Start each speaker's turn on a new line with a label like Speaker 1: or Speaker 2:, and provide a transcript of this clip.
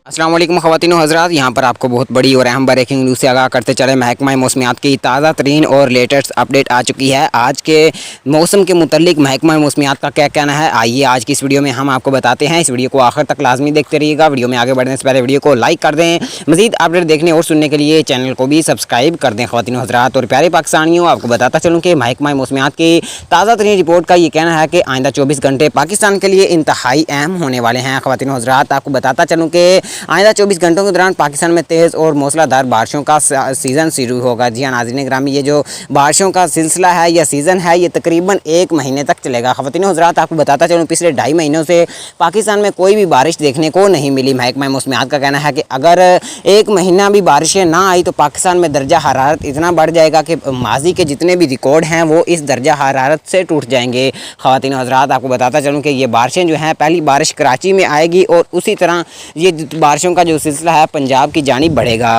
Speaker 1: अस्सलाम वालेकुम ख़वातीन व हज़रात, यहाँ पर आपको बहुत बड़ी और अहम ब्रेकिंग न्यूज़ से आगाह करते चले। महकमा मौसमियात की ताज़ा तरीन और लेटेस्ट अपडेट आ चुकी है। आज के मौसम के मुतल्लिक महकमा मौसमियात का क्या कहना है, आइए आज की इस वीडियो में हम आपको बताते हैं। इस वीडियो को आखिर तक लाजमी देखते रहिएगा। वीडियो में आगे बढ़ने से पहले वीडियो को लाइक कर दें। मज़ीद अपडेट देखने और सुनने के लिए चैनल को भी सब्सक्राइब कर दें। ख़वातीन व हज़रात और प्यारे पाकिस्तानियों, आपको बताता चलूँ कि महकमा मौसमियात की ताज़ा तरीन रिपोर्ट का ये कहना है कि आइंदा 24 घंटे पाकिस्तान के लिए इंतहाई अहम होने वाले हैं। ख़वातीन व हज़रात, आपको बताता चलूँ कि आइंदा 24 घंटों के दौरान पाकिस्तान में तेज़ और मूसलाधार बारिशों का सीज़न शुरू होगा। जी हाँ नाज़रीन ग्रामी, ये जो बारिशों का सिलसिला है या सीज़न है, ये तकरीबन 1 महीने तक चलेगा। ख़वातीन हज़रात, आपको बताता चलूँ पिछले 2.5 महीनों से पाकिस्तान में कोई भी बारिश देखने को नहीं मिली। महकमा मौसमियात का कहना है कि अगर 1 महीना भी बारिशें ना आई तो पाकिस्तान में दर्जा हरारत इतना बढ़ जाएगा कि माजी के जितने भी रिकॉर्ड हैं वो इस दर्जा हरारत से टूट जाएंगे। ख़वातीन हज़रात, आपको बताता चलूँ कि ये बारिशें जो हैं, पहली बारिश कराची में आएगी और उसी तरह ये बारिशों का जो सिलसिला है पंजाब की जानिब बढ़ेगा।